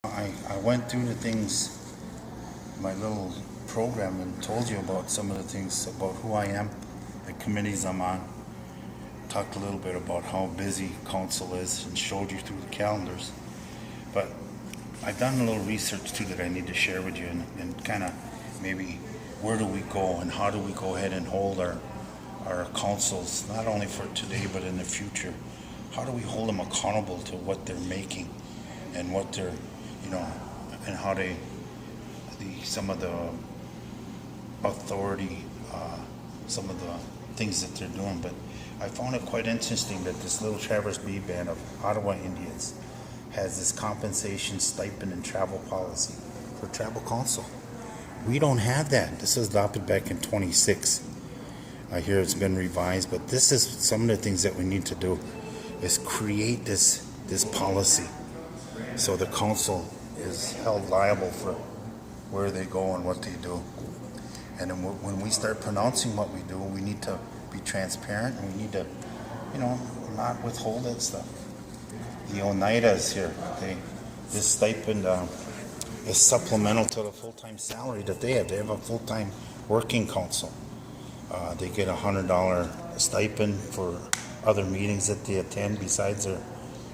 I went through the things, my little program, and told you about some of the things about who I am, the committees I'm on. Talked a little bit about how busy council is and showed you through the calendars. But I've done a little research too that I need to share with you and kind of maybe where do we go and how do we go ahead and hold our councils, not only for today but in the future. How do we hold them accountable to what they're making and what they're, and how some of the authority, some of the things that they're doing. But I found it quite interesting that this little Traverse Bay band of Ottawa Indians has this compensation, stipend, and travel policy for tribal council. We don't have that. This was adopted back in 26. I hear it's been revised, but this is some of the things that we need to do is create this policy so the council is held liable for where they go and what they do. And then when we start pronouncing what we do, we need to be transparent and we need to, not withhold that stuff. The Oneida is here. This stipend is supplemental to the full-time salary that they have. They have a full-time working council. They get $100 stipend for other meetings that they attend besides their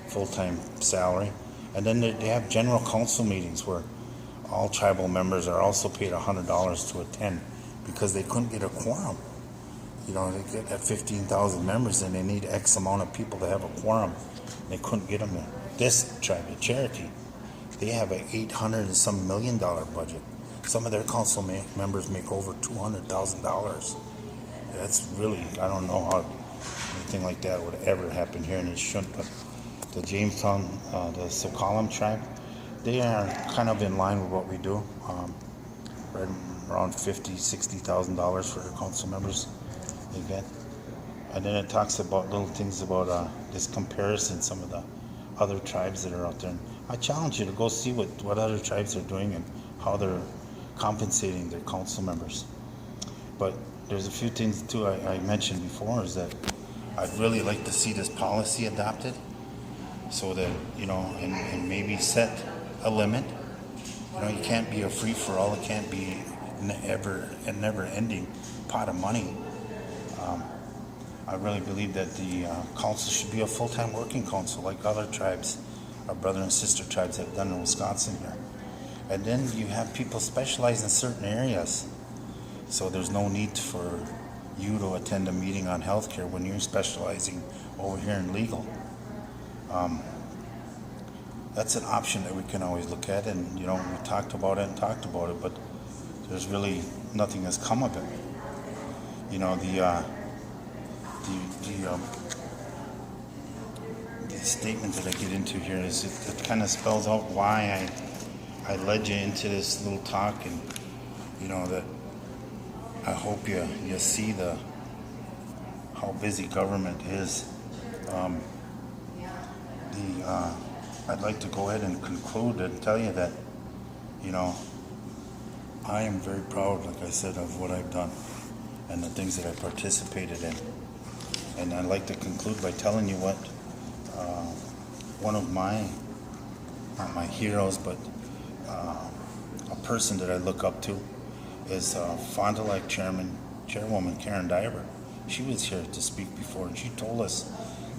full-time salary. And then they have general council meetings where all tribal members are also paid $100 to attend because they couldn't get a quorum. They get at 15,000 members and they need X amount of people to have a quorum. They couldn't get them there. This tribe, the Cherokee, they have an $800 and some million budget. Some of their council members make over $200,000. That's really, I don't know how anything like that would ever happen here, and it shouldn't. But the Jamestown, the Sokolem tribe, they are kind of in line with what we do. Right around $50,000, $60,000 for their council members they get. And then it talks about little things about this comparison, some of the other tribes that are out there. And I challenge you to go see what other tribes are doing and how they're compensating their council members. But there's a few things too I mentioned before is that I'd really like to see this policy adopted so that, and maybe set a limit. You can't be a free-for-all. It can't be a never-ending pot of money. I really believe that the council should be a full-time working council like other tribes, our brother and sister tribes have done in Wisconsin here. And then you have people specialize in certain areas. So there's no need for you to attend a meeting on healthcare when you're specializing over here in legal. That's an option that we can always look at, and we talked about it, but there's really nothing has come of it. The statement that I get into here is it kind of spells out why I led you into this little talk, and that I hope you see how busy government is. I'd like to go ahead and conclude and tell you that I am very proud, like I said, of what I've done and the things that I participated in. And I'd like to conclude by telling you what one of not my heroes, but a person that I look up to is Fond du Lac Chairwoman Karen Diver. She was here to speak before, and she told us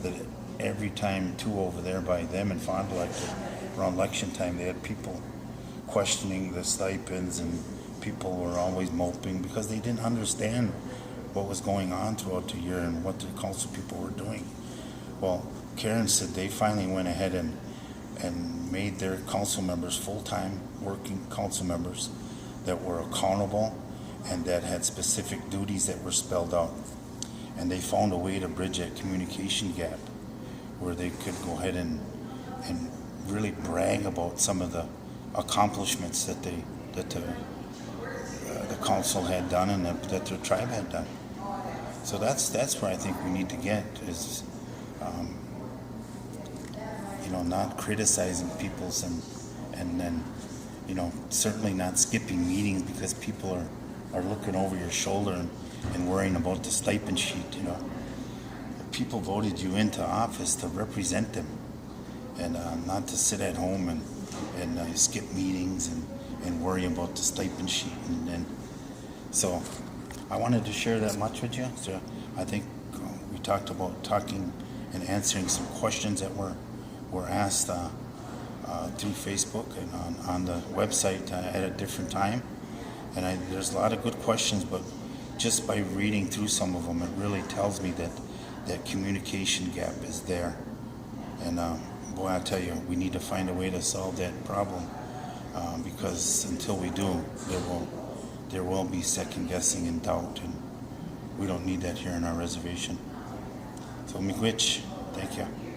that every time too over there by them in Fond du Lac, around election time, they had people questioning the stipends, and people were always moping because they didn't understand what was going on throughout the year and what the council people were doing. Well, Karen said they finally went ahead and made their council members full-time working council members that were accountable and that had specific duties that were spelled out. And they found a way to bridge that communication gap where they could go ahead and really brag about some of the accomplishments that the council had done and that their tribe had done. So that's where I think we need to get is, not criticizing people's and then, certainly not skipping meetings because people are looking over your shoulder and worrying about the stipend sheet. People voted you into office to represent them and not to sit at home and and skip meetings and worry about the stipend sheet. And so I wanted to share that much with you. So I think we talked about talking and answering some questions that were asked through Facebook and on the website at a different time. And there's a lot of good questions, but just by reading through some of them, it really tells me that communication gap is there. And boy, I tell you, we need to find a way to solve that problem, because until we do, there will be second guessing and doubt, and we don't need that here in our reservation. So, miigwech, thank you.